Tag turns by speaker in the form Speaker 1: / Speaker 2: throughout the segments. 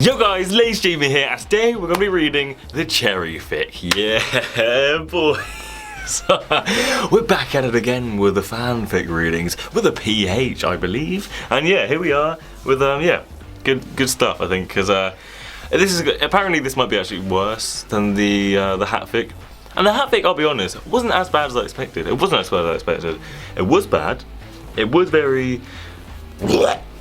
Speaker 1: Yo guys, LazyJamie here, and today we're going to be reading the Cherry Fic. Yeah, boys. We're back at it again with the fanfic readings, with a PH, I believe. And yeah, here we are with, good stuff, I think, because apparently this might be actually worse than the Hatfic. And the Hatfic, I'll be honest, wasn't as bad as I expected. It wasn't as bad as I expected. It was bad. It was very...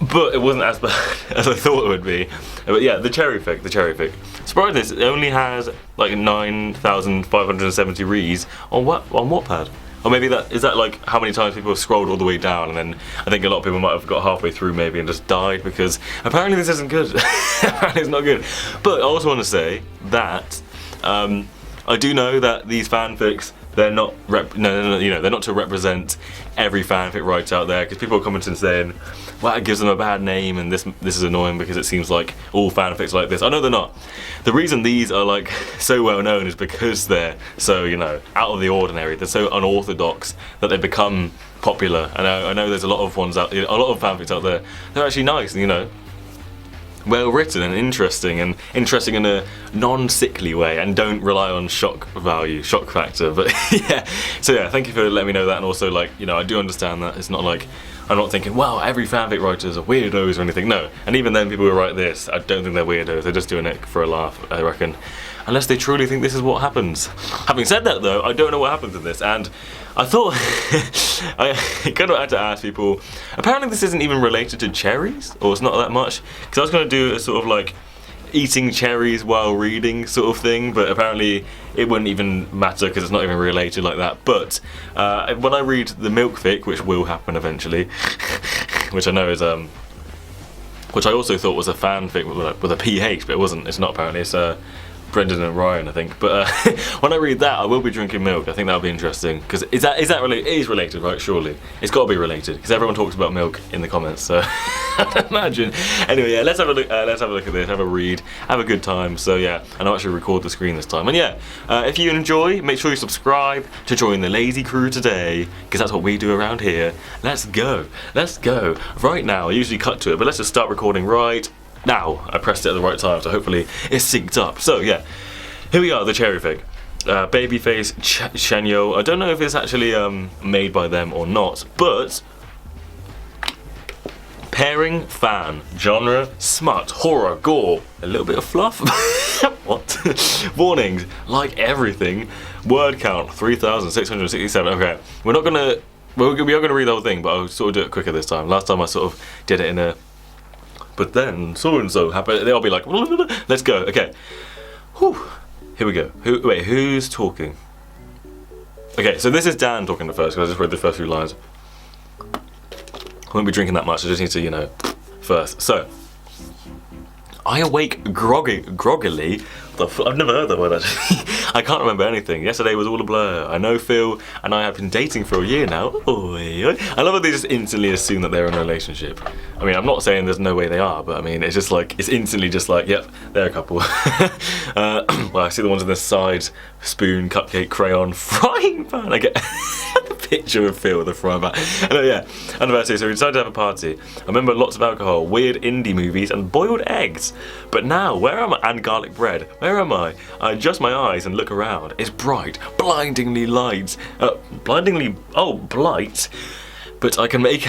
Speaker 1: but it wasn't as bad as I thought it would be. But yeah, the Cherry Fic. Surprised this, it only has like 9,570 reads on Wattpad. Or maybe is that like how many times people have scrolled all the way down, and then I think a lot of people might have got halfway through maybe and just died because apparently this isn't good. Apparently it's not good. But I also want to say that I do know that these fanfics, they're not they're not to represent every fanfic writer out there, because people are commenting saying, well, it gives them a bad name and this is annoying because it seems like all fanfics are like this. I know they're not. The reason these are like so well known is because they're so, out of the ordinary. They're so unorthodox that they become popular. I know there's a lot of ones out, a lot of fanfics out there. They're actually nice, well written and interesting in a non-sickly way, and don't rely on shock factor. But yeah, so yeah, thank you for letting me know that. And also, I do understand that it's not like I'm not thinking, wow, every fanfic writers are weirdos or anything. No, and even then, people who write this, I don't think they're weirdos. They're just doing it for a laugh, I reckon, unless they truly think this is what happens. Having said that, though, I don't know what happens in this, and I thought I kind of had to ask people. Apparently, this isn't even related to cherries, or it's not that much. Because I was going to do a sort of like eating cherries while reading sort of thing, but apparently it wouldn't even matter because it's not even related like that. But when I read the milk fic, which will happen eventually, which I know is which I also thought was a fanfic with a PH, but it wasn't. It's not apparently. It's Brendan and Ryan, I think. But when I read that, I will be drinking milk. I think that'll be interesting, because is that related? It is related, right? Surely it's got to be related, because everyone talks about milk in the comments. So imagine. Anyway, yeah, let's have a look. Let's have a look at this. Have a read. Have a good time. So yeah, and I'll actually record the screen this time. And yeah, if you enjoy, make sure you subscribe to join the Lazy Crew today, because that's what we do around here. Let's go. Let's go right now. I usually cut to it, but let's just start recording right now. I pressed it at the right time, so hopefully it's synced up. So yeah, here we are, the Cherry Fic. Babyface Chanyo. I don't know if it's actually made by them or not, but pairing Phan, genre smut, horror, gore, a little bit of fluff. What? Warnings, like everything. Word count 3,667. Okay, we are gonna read the whole thing, but I'll sort of do it quicker this time. Last time I sort of did it in a but then so and so happened. They'll be like, let's go. Okay. Whew. Here we go. Who's talking? Okay, so this is Dan talking at first, because I just read the first few lines. I won't be drinking that much. I just need to, first. So, I awake groggily. I've never heard that word actually. I can't remember anything. Yesterday was all a blur. I know Phil and I have been dating for a year now. Oi, oi. I love how they just instantly assume that they're in a relationship. I mean, I'm not saying there's no way they are, but I mean, it's just like, it's instantly just like, yep, they're a couple. Well, I see the ones in the side, spoon, cupcake, crayon, frying pan. I get the picture of Phil with a frying pan. And yeah, anniversary, so we decided to have a party. I remember lots of alcohol, weird indie movies, and boiled eggs. But now, where am I? And garlic bread. Where am I? I adjust my eyes and look around. It's bright, blindingly lights. Blight. But I can make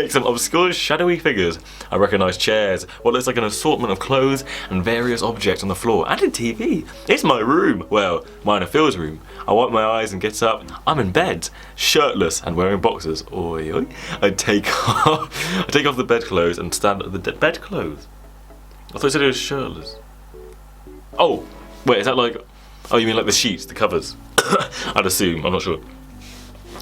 Speaker 1: some obscure, shadowy figures. I recognise chairs, what looks like an assortment of clothes, and various objects on the floor, and a TV. It's my room. Well, mine and Phil's room. I wipe my eyes and get up. I'm in bed, shirtless and wearing boxers. Oi, oi. I take off the bedclothes and stand at the bedclothes. I thought you said it was shirtless. Oh, wait, is that like... Oh, you mean like the sheets, the covers? I'd assume, I'm not sure.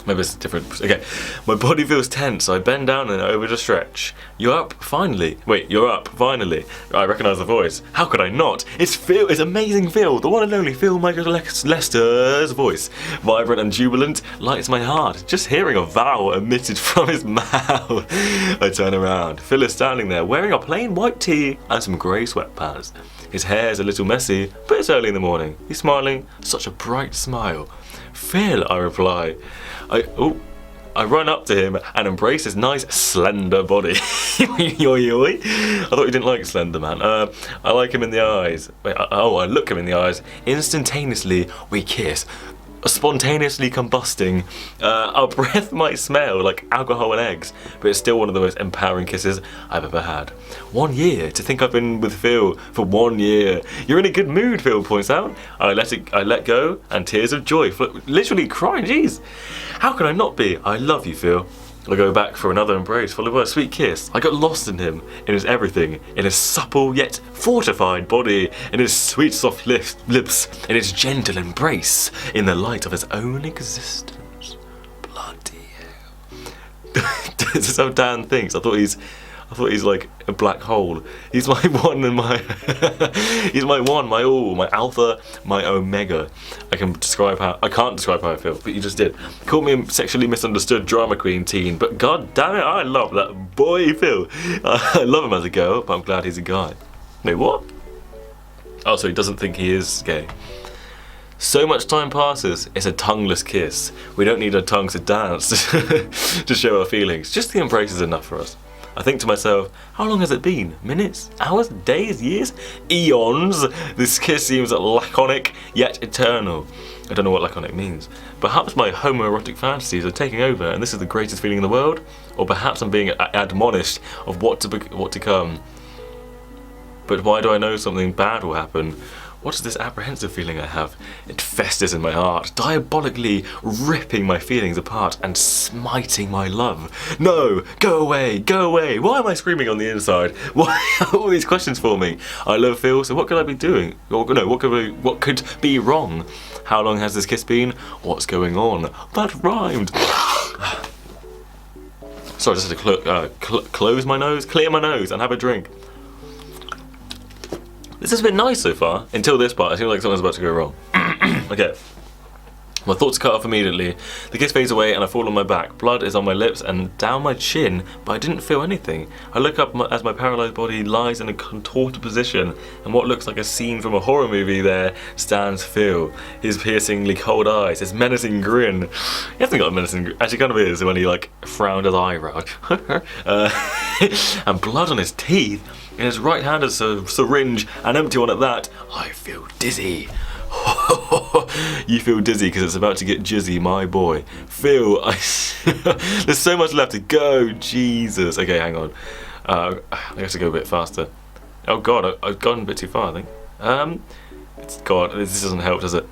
Speaker 1: Maybe it's different. Okay, my body feels tense. I bend down and over to stretch. You're up, finally. Wait, you're up, finally. I recognise the voice. How could I not? It's Phil. It's amazing Phil, the one and only Phil Michael Lester's voice. Vibrant and jubilant, lights my heart. Just hearing a vowel emitted from his mouth. I turn around. Phil is standing there, wearing a plain white tee and some grey sweatpants. His hair's a little messy, but it's early in the morning. He's smiling, such a bright smile. Phil, I reply. I run up to him and embrace his nice, slender body. Yoi yoi. I thought you didn't like Slender Man. I like him in the eyes. Wait, I look him in the eyes. Instantaneously, we kiss. Spontaneously combusting. Our breath might smell like alcohol and eggs, but it's still one of the most empowering kisses I've ever had. 1 year, to think I've been with Phil for 1 year. You're in a good mood, Phil points out. I let go, and tears of joy, literally crying, jeez. How can I not be? I love you, Phil. I go back for another embrace, followed by a sweet kiss. I got lost in him, in his everything, in his supple yet fortified body, in his sweet soft lips, in his gentle embrace, in the light of his own existence. Bloody hell. This is how Dan thinks. I thought he's like a black hole. He's my one and my he's my one, my all, my alpha, my omega. I can't describe how I feel, but you just did. Call me a sexually misunderstood drama queen teen, but god damn it, I love that boy Phil. I love him as a girl, but I'm glad he's a guy. Wait, what? Oh, so he doesn't think he is gay. So much time passes, it's a tongueless kiss. We don't need our tongues to dance to show our feelings. Just the embrace is enough for us. I think to myself, how long has it been? Minutes? Hours? Days? Years? Eons? This kiss seems laconic, yet eternal. I don't know what laconic means. Perhaps my homoerotic fantasies are taking over and this is the greatest feeling in the world? Or perhaps I'm being admonished of what to come. But why do I know something bad will happen? What is this apprehensive feeling I have? It festers in my heart, diabolically ripping my feelings apart and smiting my love. No! Go away! Go away! Why am I screaming on the inside? Why are all these questions for me? I love Phil, so what could I be doing? What could be wrong? How long has this kiss been? What's going on? That rhymed! Sorry, I just had to close my nose, clear my nose, and have a drink. This has been nice so far, until this part. I feel like something's about to go wrong. Okay. My thoughts cut off immediately. The kiss fades away and I fall on my back. Blood is on my lips and down my chin, but I didn't feel anything. I look up as my paralysed body lies in a contorted position, and what looks like a scene from a horror movie there stands Phil. His piercingly cold eyes, his menacing grin. He hasn't got a menacing grin. Actually, kind of is when he like frowned his eyebrow. And blood on his teeth. In his right hand is a syringe, an empty one at that. I feel dizzy. You feel dizzy because it's about to get jizzy, my boy. Phil, there's so much left to go. Jesus. Okay, hang on. I have to go a bit faster. Oh god, I've gone a bit too far, I think. God, this doesn't help, does it?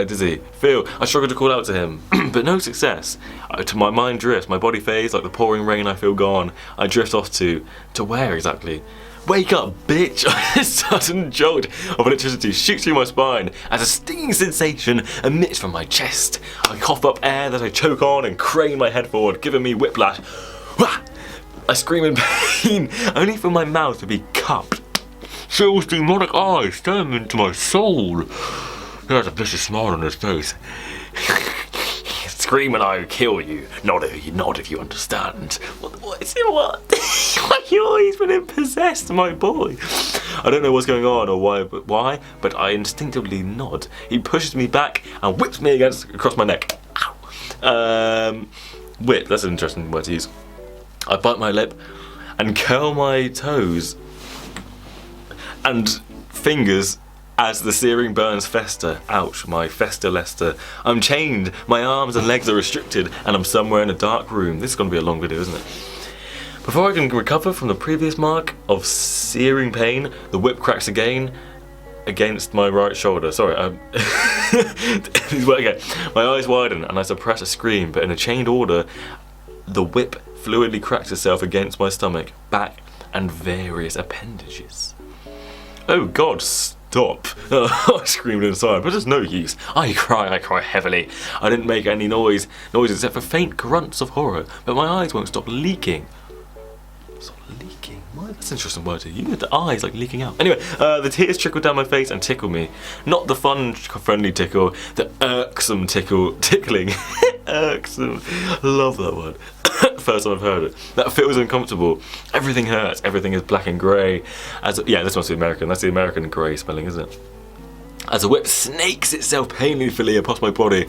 Speaker 1: Dizzy. Phil, I struggle to call out to him, but no success. To my mind drifts, my body fades like the pouring rain. I feel gone. I drift off to where exactly? Wake up, bitch! A sudden jolt of electricity shoots through my spine as a stinging sensation emits from my chest. I cough up air that I choke on and crane my head forward, giving me whiplash. I scream in pain, only for my mouth to be cupped. Phil's demonic eyes stare into my soul. There's a vicious smile on his face. Scream and I will kill you. Not if you understand. What is it? What? You've always been possessed, my boy. I don't know what's going on or why, but I instinctively nod. He pushes me back and whips me across my neck. Ow. Whip, that's an interesting word to use. I bite my lip and curl my toes and fingers as the searing burns fester. Ouch, my fester Lester. I'm chained, my arms and legs are restricted, and I'm somewhere in a dark room. This is going to be a long video, isn't it? Before I can recover from the previous mark of searing pain, the whip cracks again against my right shoulder. Sorry, okay. My eyes widen and I suppress a scream, but in a chained order, the whip fluidly cracks itself against my stomach, back, and various appendages. Oh god, stop. I screamed inside, but there's no use. I cry heavily. I didn't make any noise except for faint grunts of horror, but my eyes won't stop leaking. Stop leaking? What? That's an interesting word to use. The eyes like leaking out. Anyway, the tears trickle down my face and tickle me. Not the fun, friendly tickle, the irksome tickling. Irksome. Love that word. First time I've heard it. That feels uncomfortable. Everything hurts. Everything is black and grey. Yeah, this must be American. That's the American grey spelling, isn't it? As a whip snakes itself painfully across my body,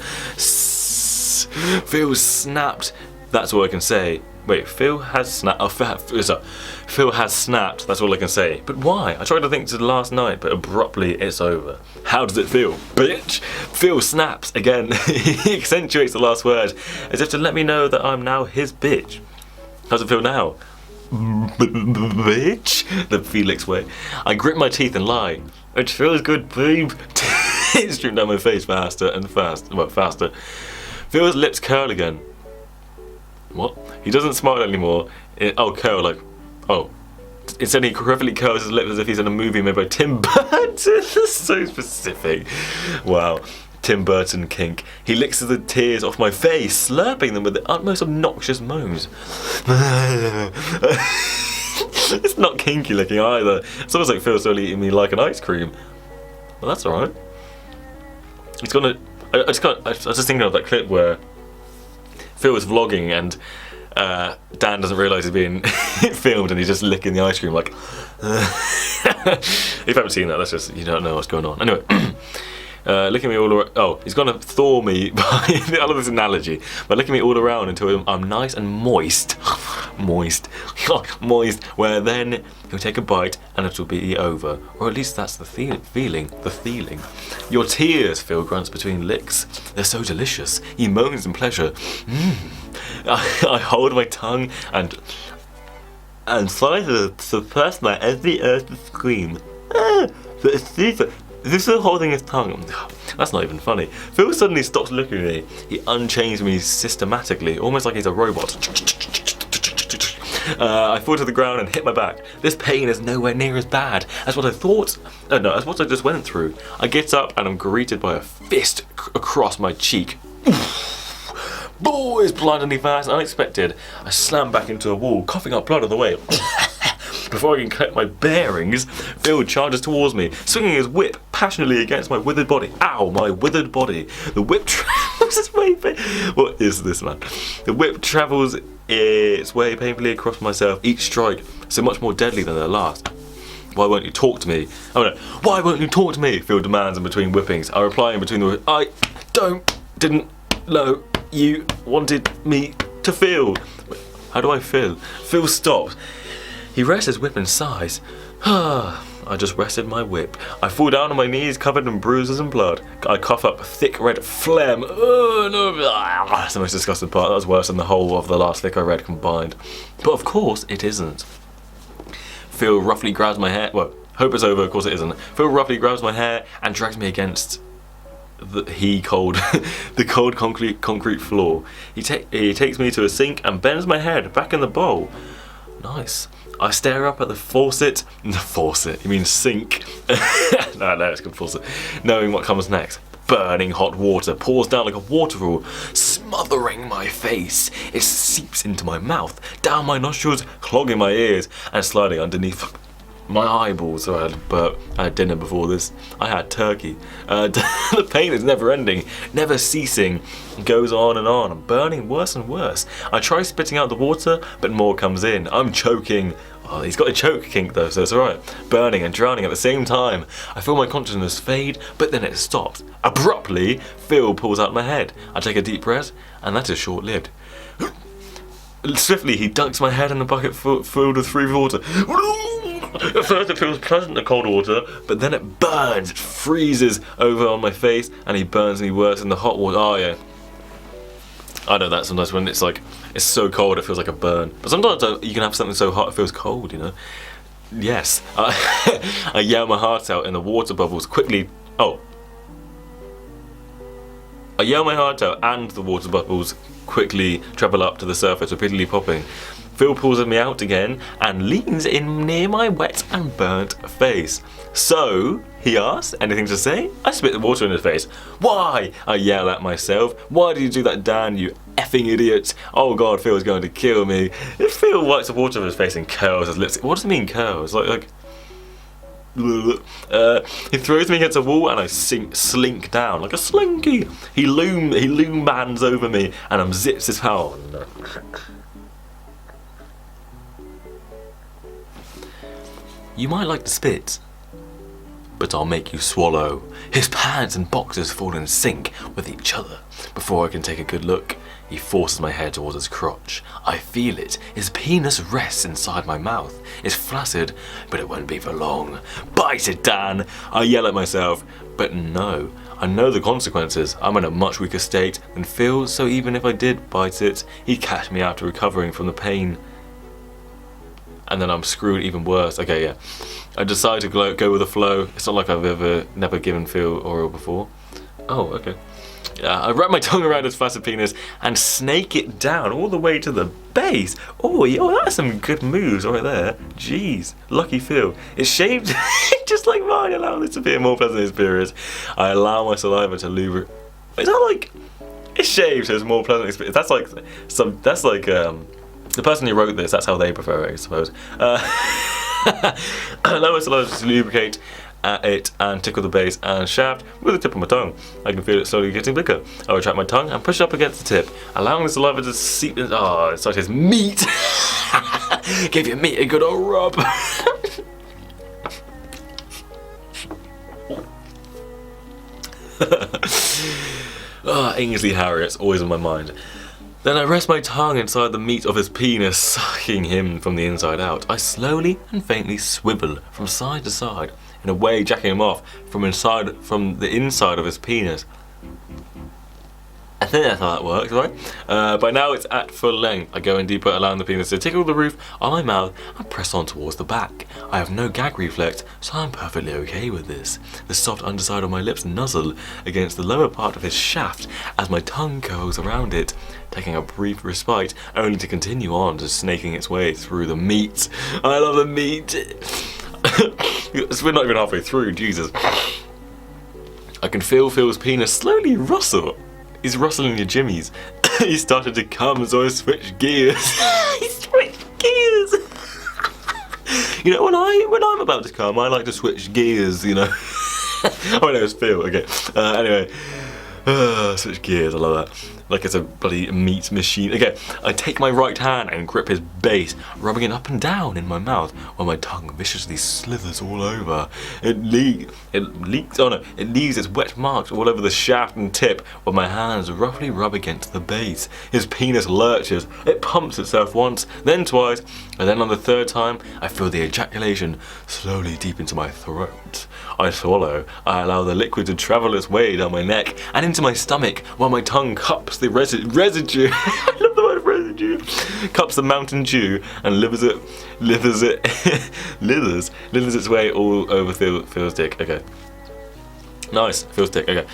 Speaker 1: Phil snapped. That's all I can say. Wait, Phil has snapped. Oh, Phil has snapped. That's all I can say. But why? I tried to think to last night, but abruptly it's over. How does it feel, bitch? Phil snaps again. He accentuates the last word as if to let me know that I'm now his bitch. How's it feel now? Bitch? The Felix way. I grip my teeth and lie. It feels good, babe. It streamed down my face faster and faster. Well, faster. Phil's lips curl again. What? He doesn't smile anymore. Curl, like, oh. Instead he cleverly curls his lips as if he's in a movie made by Tim Burton. So specific. Wow. Tim Burton kink. He licks the tears off my face, slurping them with the utmost obnoxious moans. It's not kinky licking either. It's almost like Phil's slowly eating me like an ice cream. Well, that's alright. It's gonna. I was just thinking of that clip where Phil was vlogging and Dan doesn't realise he's being filmed and he's just licking the ice cream like. If you haven't seen that, that's just, you don't know what's going on. Anyway. Licking me all around. Oh, he's gonna thaw me by I love this analogy. By licking me all around until I'm nice and moist. Moist. Where then he'll take a bite and it'll be over. Or at least that's the feeling. The feeling. Your tears, Phil grunts between licks. They're so delicious. He moans in pleasure. I hold my tongue and try to suppress my every urge to scream. This is holding his tongue. That's not even funny. Phil suddenly stops looking at me. He unchains me systematically, almost like he's a robot. I fall to the ground and hit my back. This pain is nowhere near as bad as what I thought. As what I just went through. I get up and I'm greeted by a fist across my cheek. Boys, blindingly fast and unexpected. I slam back into a wall, coughing up blood on the way. Before I can collect my bearings, Phil charges towards me, swinging his whip passionately against my withered body. Ow, my withered body. The whip travels its way. What is this, man? The whip travels its way painfully across myself, each strike so much more deadly than the last. Why won't you talk to me? Oh no. Why won't you talk to me? Phil demands in between whippings. I reply in between the words. I didn't know you wanted me to feel. How do I feel? Phil stops. He rests his whip and sighs. I just rested my whip. I fall down on my knees covered in bruises and blood. I cough up thick red phlegm. Oh no, that's the most disgusting part. That was worse than the whole of the last fic I read combined. But of course it isn't. Phil roughly grabs my hair. Well, hope it's over, of course it isn't. Phil roughly grabs my hair and drags me against the cold concrete floor. He takes me to a sink and bends my head back in the bowl. Nice. I stare up at the faucet. The faucet? You mean sink? No, it's called faucet. Knowing what comes next. Burning hot water pours down like a waterfall, smothering my face. It seeps into my mouth, down my nostrils, clogging my ears, and sliding underneath my eyeballs. So I had dinner before this. I had turkey. The pain is never ending, never ceasing. It goes on and on. I'm burning worse and worse. I try spitting out the water, but more comes in. I'm choking. Oh, he's got a choke kink though, so it's alright. Burning and drowning at the same time. I feel my consciousness fade, but then it stops. Abruptly, Phil pulls out my head. I take a deep breath, and that is short-lived. Swiftly, he dunks my head in a bucket filled with free water. At first it feels pleasant, the cold water, but then it burns. It freezes over on my face, and he burns me worse in the hot water. Oh yeah. I know that sometimes when it's like, it's so cold it feels like a burn. But sometimes you can have something so hot it feels cold, you know? Yes. I yell my heart out and the water bubbles quickly. I yell my heart out and the water bubbles quickly travel up to the surface, repeatedly popping. Phil pulls me out again and leans in near my wet and burnt face. So, he asks, anything to say? I spit the water in his face. Why? I yell at myself. Why did you do that, Dan, you effing idiot? Oh god, Phil's going to kill me. Phil wipes the water in his face and curls his lips. What does it mean, curls? Like he throws me against a wall and I slink down like a slinky. He loom bands over me and unzips his power. No. You might like to spit. but I'll make you swallow. His pants and boxers fall in sync with each other. Before I can take a good look, he forces my head towards his crotch. I feel it. His penis rests inside my mouth. It's flaccid, but it won't be for long. Bite it, Dan! I yell at myself, but no. I know the consequences. I'm in a much weaker state than Phil, so even if I did bite it, he'd catch me after recovering from the pain. And then I'm screwed even worse. Okay, yeah. I decide to go with the flow. It's not like I've never given Phil oral before. Oh, okay. I wrap my tongue around his flaccid penis and snake it down all the way to the base. Oh, yo, that's some good moves right there. Jeez, lucky Phil. It's shaped just like mine, allowing this to be a more pleasant experience. I allow my saliva to lubricate. Is that like... It's shaved, so it's more pleasant experience. That's like the person who wrote this, that's how they prefer it, I suppose. I allow my saliva to lubricate it and tickle the base and shaft with the tip of my tongue. I can feel it slowly getting bigger. I retract my tongue and push it up against the tip, allowing the saliva to seep in. Oh, it's like his meat. Give your meat a good old rub. Ainsley Harriet's always in my mind. Then I rest my tongue inside the meat of his penis, sucking him from the inside out. I slowly and faintly swivel from side to side, in a way jacking him off from the inside of his penis. I think that's how that works, right? By now it's at full length. I go in deeper, allowing the penis to tickle the roof on my mouth and press on towards the back. I have no gag reflex, so I'm perfectly okay with this. The soft underside of my lips nuzzle against the lower part of his shaft as my tongue curls around it, taking a brief respite, only to continue on to snaking its way through the meat. I love the meat. We're not even halfway through, Jesus. I can feel Phil's penis slowly rustle. He's rustling your jimmies. He started to come, so I switched gears. He switched gears. You know, when I'm about to come, I like to switch gears, you know. Oh no, it's Phil. Okay. Anyway, switch gears. I love that. Like it's a bloody meat machine. Okay, I take my right hand and grip his base, rubbing it up and down in my mouth while my tongue viciously slithers all over. It leaves its wet marks all over the shaft and tip while my hands roughly rub against the base. His penis lurches. It pumps itself once, then twice, and then on the third time, I feel the ejaculation slowly deep into my throat. I swallow. I allow the liquid to travel its way down my neck and into my stomach while my tongue cups the residue. I love the word residue. Cups the Mountain Dew and livers its way all over Phil's dick. Okay. Nice. Phil's dick. Okay.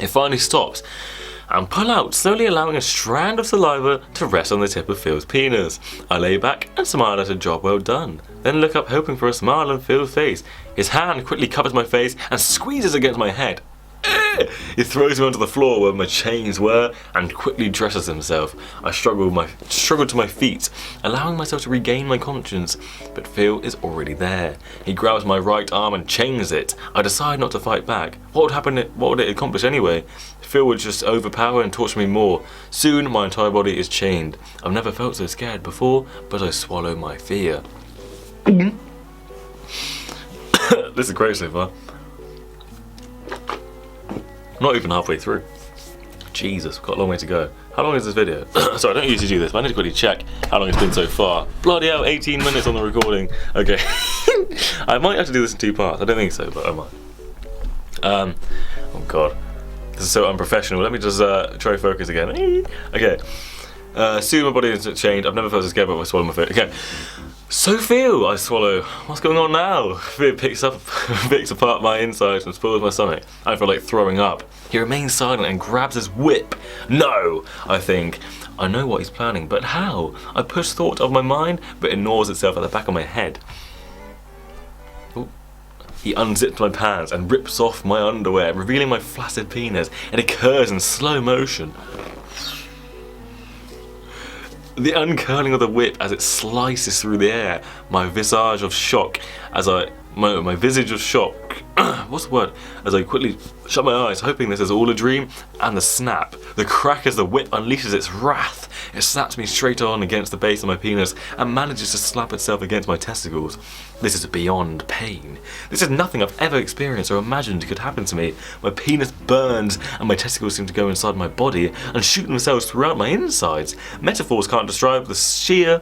Speaker 1: It finally stops and pull out, slowly allowing a strand of saliva to rest on the tip of Phil's penis. I lay back and smile at a job well done, then look up hoping for a smile on Phil's face. His hand quickly covers my face and squeezes against my head. He throws me onto the floor where my chains were and quickly dresses himself. I struggle to my feet, allowing myself to regain my conscience, but Phil is already there. He grabs my right arm and chains it. I decide not to fight back. What would it accomplish anyway? Phil would just overpower and torture me more. Soon my entire body is chained. I've never felt so scared before, but I swallow my fear. This is great so far. Not even halfway through. Jesus, got a long way to go. How long is this video? Sorry, I don't usually do this, but I need to quickly check how long it's been so far. Bloody hell, 18 minutes on the recording. Okay. I might have to do this in 2 parts. I don't think so, but I might. Oh god. This is so unprofessional. Let me just try focus again. Okay. Soon my body is chained. I've never felt so scared about my swallowing my foot. Okay. So Phil, I swallow. What's going on now? Phil picks apart my insides and spoils my stomach. I feel like throwing up. He remains silent and grabs his whip. No, I think. I know what he's planning, but how? I push thought of my mind, but it gnaws itself at the back of my head. Ooh. He unzips my pants and rips off my underwear, revealing my flaccid penis. It occurs in slow motion. The uncurling of the whip as it slices through the air, my visage of shock as I my visage of shock. What's the word? As I quickly shut my eyes, hoping this is all a dream, and the snap. The crack as the whip unleashes its wrath. It slaps me straight on against the base of my penis and manages to slap itself against my testicles. This is beyond pain. This is nothing I've ever experienced or imagined could happen to me. My penis burns and my testicles seem to go inside my body and shoot themselves throughout my insides. Metaphors can't describe the sheer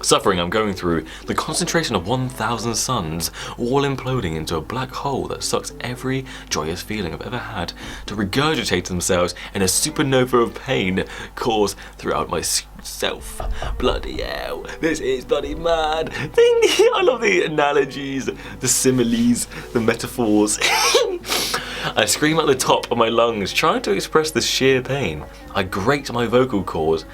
Speaker 1: suffering I'm going through, the concentration of 1,000 suns, all imploding into a black hole that sucks every joyous feeling I've ever had to regurgitate themselves in a supernova of pain caused throughout my self. Bloody hell, this is bloody mad. I love the analogies, the similes, the metaphors. I scream at the top of my lungs, trying to express the sheer pain. I grate my vocal cords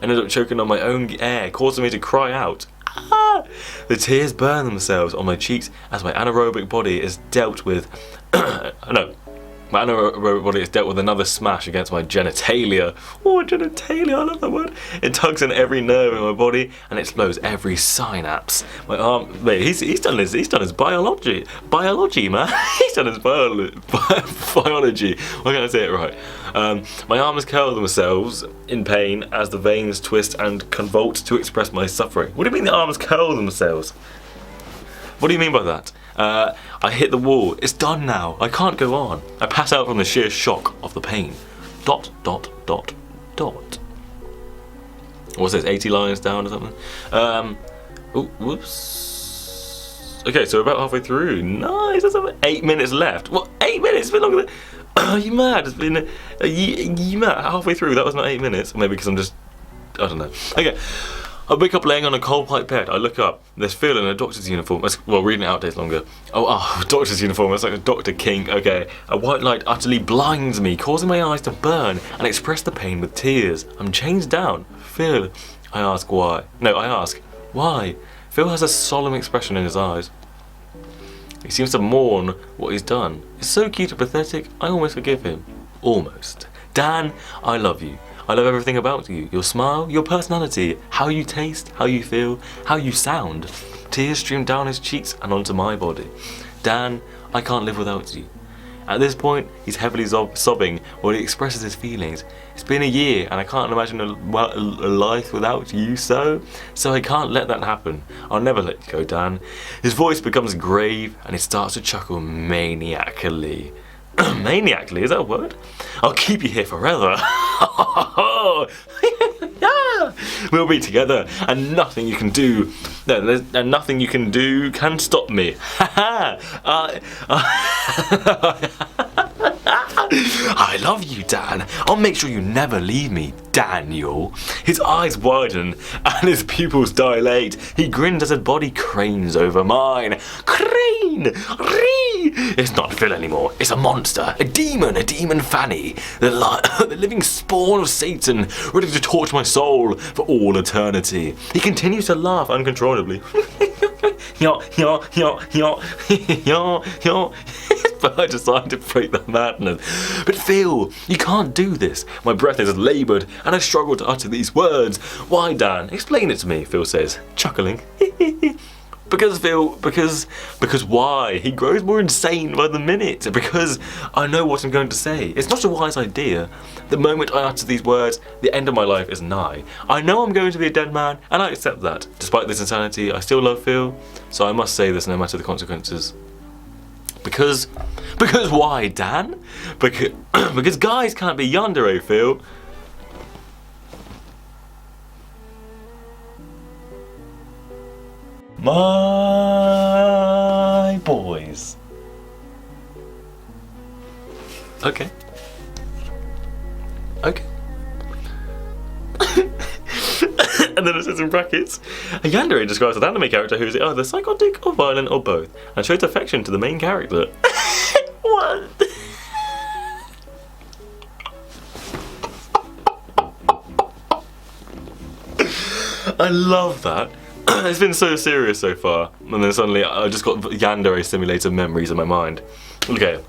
Speaker 1: and end up choking on my own air, causing me to cry out. Ah! The tears burn themselves on my cheeks as my anaerobic body is dealt with. My anaerobic body is dealt with another smash against my genitalia. Oh, genitalia, I love that word. It tugs in every nerve in my body and explodes every synapse. My arm, mate, he's done his biology, man. He's done his biology. Why can't I say it right? My arms curl themselves in pain as the veins twist and convulse to express my suffering. What do you mean the arms curl themselves? What do you mean by that? I hit the wall. It's done now. I can't go on. I pass out from the sheer shock of the pain. ... What's this, 80 lines down or something? Whoops. Okay, so we're about halfway through. Nice, that's 8 minutes left. What, 8 minutes? It's been longer than... Are you mad? It's been... you mad? Halfway through, that was not 8 minutes. Maybe because I'm just... I don't know. Okay. I wake up laying on a cold white bed. I look up. There's Phil in a doctor's uniform. Well, reading it out takes longer. Oh, doctor's uniform. It's like a Dr. King. Okay. A white light utterly blinds me, causing my eyes to burn and express the pain with tears. I'm changed down. Phil. I ask why. No, I ask why. Phil has a solemn expression in his eyes. He seems to mourn what he's done. It's so cute and pathetic, I almost forgive him. Almost. Dan, I love you. I love everything about you. Your smile, your personality, how you taste, how you feel, how you sound. Tears stream down his cheeks and onto my body. Dan, I can't live without you. At this point, he's heavily sobbing while he expresses his feelings. It's been a year and I can't imagine a life without you, so I can't let that happen. I'll never let you go, Dan. His voice becomes grave and he starts to chuckle maniacally. Maniacally, is that a word? I'll keep you here forever. We'll be together, and nothing you can do, nothing you can do can stop me. I love you, Dan. I'll make sure you never leave me, Daniel. His eyes widen and his pupils dilate. He grins as his body cranes over mine. Crane! It's not Phil anymore. It's a monster, a demon Fanny, the living spawn of Satan, ready to torture my soul for all eternity. He continues to laugh uncontrollably. But I decided to break the madness. But Phil, you can't do this. My breath is laboured and I struggle to utter these words. Why, Dan? Explain it to me, Phil says, chuckling. Because why? He grows more insane by the minute. Because I know what I'm going to say. It's not a wise idea. The moment I utter these words, the end of my life is nigh. I know I'm going to be a dead man, and I accept that. Despite this insanity, I still love Phil, so I must say this no matter the consequences. Because why, Dan? Because guys can't be yandere, Phil. My boys. Okay. And then it says in brackets, a yandere describes an anime character who is either psychotic or violent or both, and shows affection to the main character. What? I love that. It's been so serious so far, and then suddenly I just got yandere simulator memories in my mind. Okay.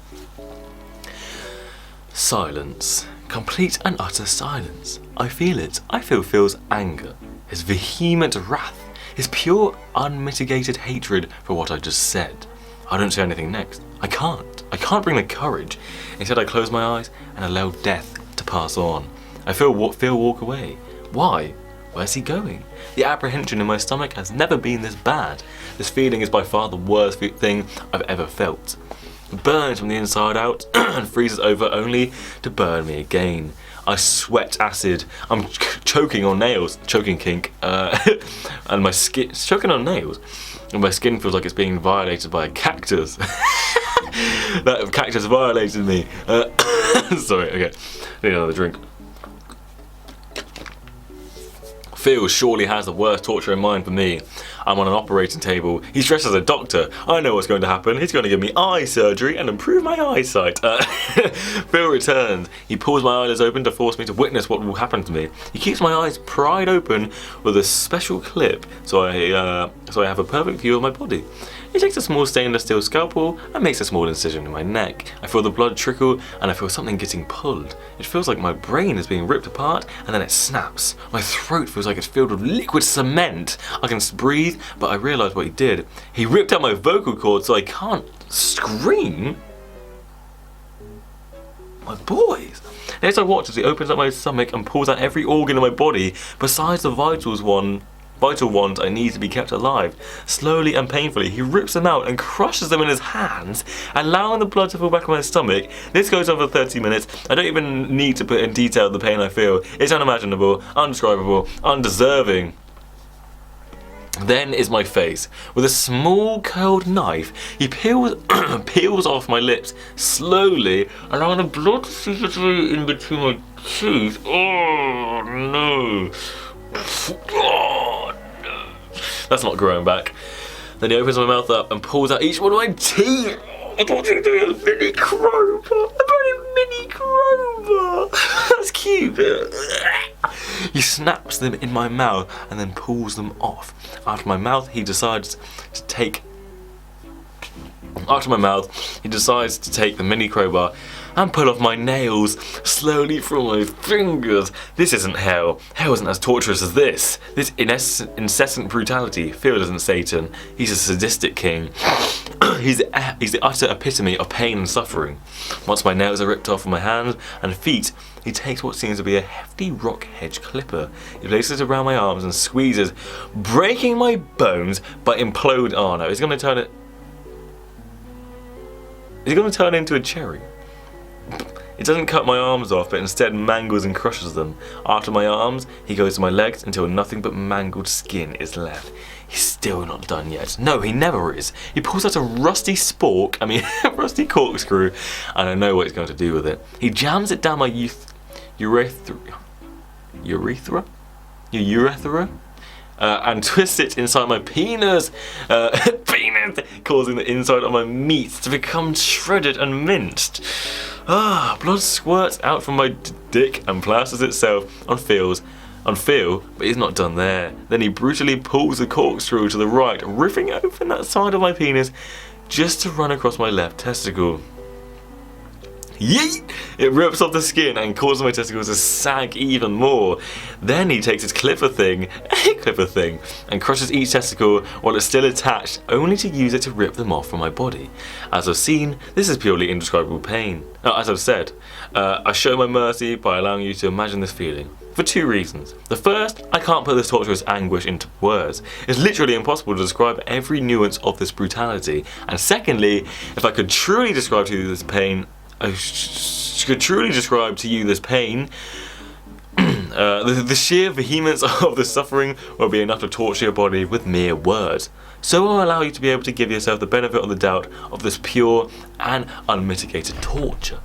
Speaker 1: Silence. Complete and utter silence. I feel it. I feel Phil's anger, his vehement wrath, His pure, unmitigated hatred for what I just said. I don't say anything next. I can't bring the courage. Instead I close my eyes and allow death to pass on. I feel walk away. Why? Where's he going? The apprehension in my stomach has never been this bad. This feeling is by far the worst thing I've ever felt. It burns from the inside out and freezes over only to burn me again. I sweat acid. I'm choking on nails, choking kink, and my skin, choking on nails, and my skin feels like it's being violated by a cactus. That cactus violated me. Sorry, okay, need another drink. Phil surely has the worst torture in mind for me. I'm on an operating table. He's dressed as a doctor. I know what's going to happen. He's going to give me eye surgery and improve my eyesight. Phil returns. He pulls my eyelids open to force me to witness what will happen to me. He keeps my eyes pried open with a special clip so I have a perfect view of my body. He takes a small stainless steel scalpel and makes a small incision in my neck. I feel the blood trickle and I feel something getting pulled. It feels like my brain is being ripped apart and then it snaps. My throat feels like it's filled with liquid cement. I can breathe, but I realise what he did. He ripped out my vocal cords so I can't scream. My boys. Next I watch as he opens up my stomach and pulls out every organ in my body besides the vital ones I need to be kept alive. Slowly and painfully, he rips them out and crushes them in his hands, allowing the blood to fall back in my stomach. This goes on for 30 minutes. I don't even need to put in detail the pain I feel. It's unimaginable, undescribable, undeserving. Then is my face. With a small curled knife, he peels off my lips slowly, allowing the blood to seep through in between my teeth. Oh no. Oh no. That's not growing back. Then he opens my mouth up and pulls out each one of my teeth. I thought he was doing a mini crowbar. A mini crowbar. That's cute. He snaps them in my mouth and then pulls them off. After my mouth, he decides to take the mini crowbar and pull off my nails slowly from my fingers. This isn't hell. Hell isn't as torturous as this. This incessant brutality. Phil isn't Satan. He's a sadistic king. He's the utter epitome of pain and suffering. Once my nails are ripped off of my hands and feet, he takes what seems to be a hefty rock hedge clipper. He places it around my arms and squeezes, breaking my bones, but implode. Oh no, he's going to turn it. He's going to turn into a cherry. It doesn't cut my arms off, but instead mangles and crushes them. After my arms, he goes to my legs until nothing but mangled skin is left. He's still not done yet. No, he never is. He pulls out a rusty rusty corkscrew, and I know what he's going to do with it. He jams it down my urethra, and twists it inside my penis, causing the inside of my meat to become shredded and minced. Blood squirts out from my dick and plasters itself on Phil, but he's not done there. Then he brutally pulls the corkscrew to the right, ripping open that side of my penis just to run across my left testicle. Yeet! It rips off the skin and causes my testicles to sag even more. Then he takes his clipper thing, and crushes each testicle while it's still attached, only to use it to rip them off from my body. As I've seen, this is purely indescribable pain. As I've said, I show my mercy by allowing you to imagine this feeling. For two reasons. The first, I can't put this torturous anguish into words. It's literally impossible to describe every nuance of this brutality. And secondly, if I could truly describe to you this pain, the sheer vehemence of the suffering will be enough to torture your body with mere words. So I'll allow you to be able to give yourself the benefit of the doubt of this pure and unmitigated torture.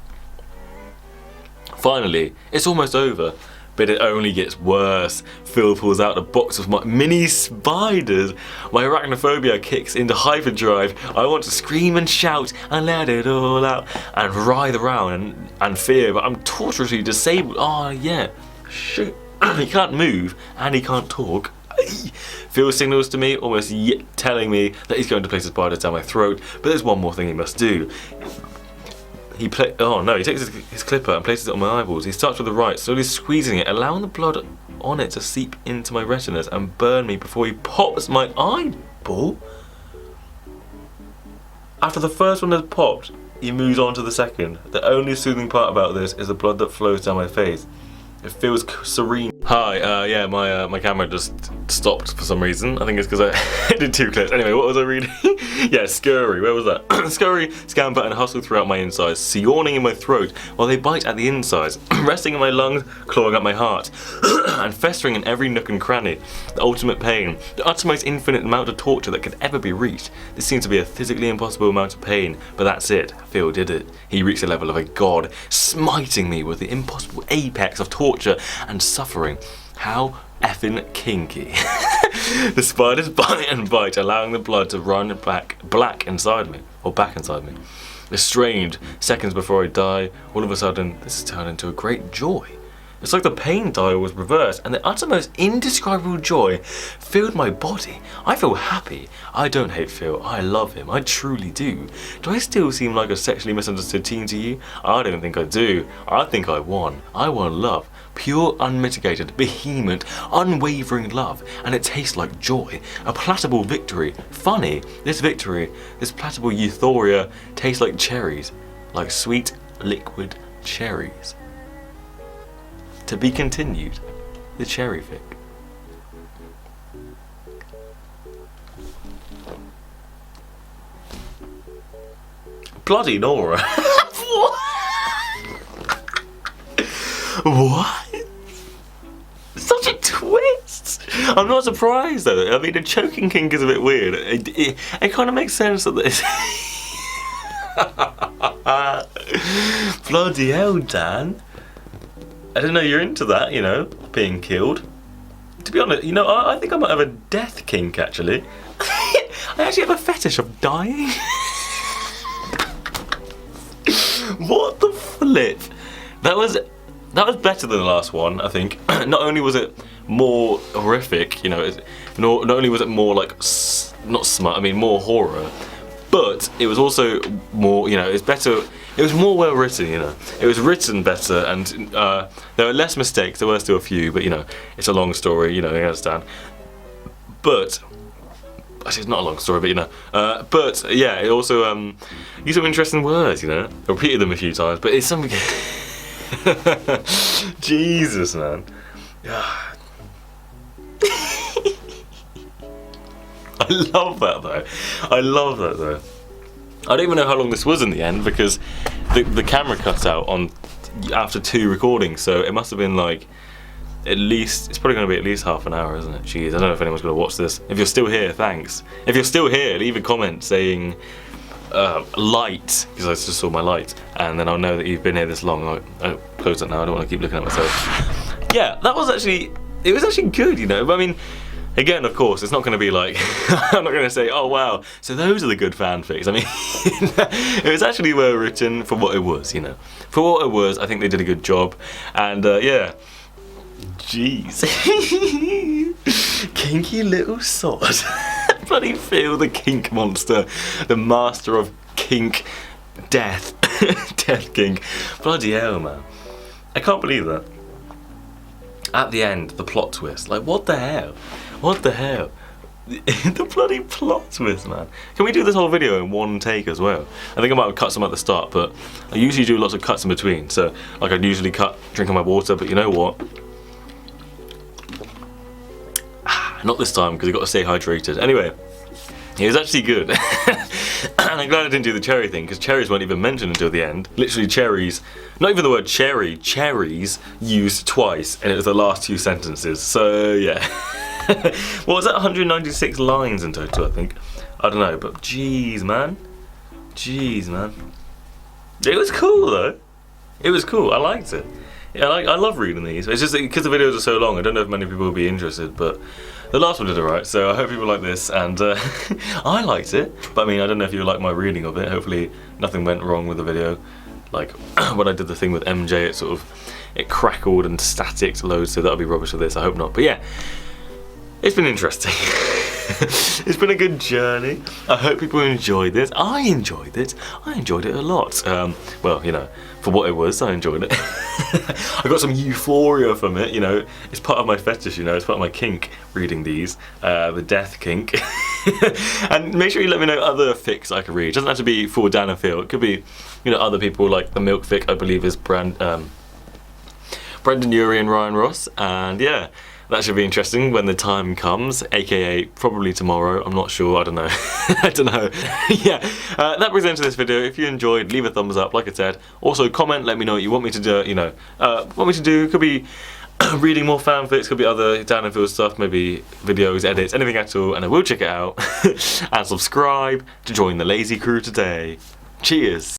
Speaker 1: Finally, it's almost over. But it only gets worse. Phil pulls out a box of my mini spiders. My arachnophobia kicks into hyperdrive. I want to scream and shout and let it all out and writhe around and fear, but I'm torturously disabled. Oh yeah, shoot. He can't move and he can't talk. Phil signals to me, almost telling me that he's going to place the spiders down my throat, but there's one more thing he must do. He takes his clipper and places it on my eyeballs. He starts with the right, slowly squeezing it, allowing the blood on it to seep into my retinas and burn me before he pops my eyeball. After the first one has popped, he moves on to the second. The only soothing part about this is the blood that flows down my face. It feels serene. Hi, yeah, my camera just stopped for some reason. I think it's because I did 2 clips. Anyway, what was I reading? Yeah, scurry. Where was that? Scurry, scamper, and hustle throughout my insides, yawning in my throat while they bite at the insides, resting in my lungs, clawing at my heart, and festering in every nook and cranny. The ultimate pain, the uttermost infinite amount of torture that could ever be reached. This seems to be a physically impossible amount of pain, but that's it. Phil did it. He reached the level of a god, smiting me with the impossible apex of torture and suffering. How effing kinky. The spiders bite and bite, allowing the blood to run back black inside me, or back inside me. It's strange, seconds before I die, all of a sudden this has turned into a great joy. It's like the pain dial was reversed and the uttermost indescribable joy filled my body. I feel happy. I don't hate Phil. I love him. I truly do. Do I still seem like a sexually misunderstood teen to you? I don't think I do. I think I won. I won love. Pure, unmitigated, vehement, unwavering love. And it tastes like joy. A palatable victory. Funny. This victory, this palatable euphoria tastes like cherries. Like sweet, liquid cherries. To be continued, the Cherry Fic. Bloody Nora. What? Such a twist! I'm not surprised though. I mean, the choking kink is a bit weird. It kind of makes sense that this. Bloody hell, Dan. I didn't know you're into that, you know, being killed. To be honest, you know, I think I might have a death kink, actually. I actually have a fetish of dying. What the flip? That was better than the last one, I think. Not only was it more horrific, you know, not only was it more like, not smut, I mean more horror, but it was also more, you know, it's better. It was more well written, you know. It was written better, and there were less mistakes. There were still a few, but you know, it's a long story. You know, you understand. But actually, it's not a long story, but you know. But yeah, it also used some interesting words. You know, I repeated them a few times, but it's something. Jesus, man. I love that though. I love that though. I don't even know how long this was in the end because the camera cut out on after 2 recordings, so it must have been like at least, it's probably going to be at least half an hour, isn't it? Jeez, I don't know if anyone's going to watch this. If you're still here, thanks. If you're still here, leave a comment saying light, because I just saw my light, and then I'll know that you've been here this long. I'll close it now, I don't want to keep looking at myself. Yeah, that was actually, it was actually good, you know. I mean, again, of course, it's not going to be like, I'm not going to say, oh wow, so those are the good fanfics. I mean, it was actually well written for what it was, you know. For what it was, I think they did a good job, and yeah. Jeez. Kinky little sod. Bloody Phil, the kink monster, the master of kink death. Death kink. Bloody hell, man. I can't believe that. At the end, the plot twist. Like, what the hell? What the hell? The bloody plot twist, man. Can we do this whole video in one take as well? I think I might have cut some at the start, but I usually do lots of cuts in between. So, like, I'd usually cut drinking my water, but you know what? Not this time, because you've got to stay hydrated. Anyway, it was actually good. And I'm glad I didn't do the cherry thing, because cherries weren't even mentioned until the end. Literally cherries, not even the word cherry, cherries used twice, and it was the last 2 sentences. So, yeah. What was that, 196 lines in total, I think? I don't know, but jeez, man. Jeez, man. It was cool, though. It was cool, I liked it. Yeah, I love reading these. It's just because the videos are so long, I don't know if many people will be interested, but the last one did alright, so I hope people like this, and I liked it, but I mean, I don't know if you like my reading of it. Hopefully nothing went wrong with the video. Like, when I did the thing with MJ, it crackled and staticked loads, so that'll be rubbish for this, I hope not. But yeah, it's been interesting. it's been a good journey. I hope people enjoyed this. I enjoyed it. I enjoyed it a lot. Well, you know, for what it was, I enjoyed it. I got some euphoria from it, you know. It's part of my fetish, you know. It's part of my kink, reading these. The death kink. And make sure you let me know other fics I can read. It doesn't have to be for Dan and Phil. It could be, you know, other people, like the milk fic, I believe is Brendan Urie and Ryan Ross. And yeah, that should be interesting when the time comes, aka probably tomorrow. I'm not sure, I don't know. I don't know. Yeah, that brings an end to this video. If you enjoyed, leave a thumbs up, like I said. Also, comment, let me know what you want me to do, you know. Want me to do, could be reading more fanfics, could be other Dan and Phil stuff, maybe videos, edits, anything at all, and I will check it out. And subscribe to join the lazy crew today. Cheers!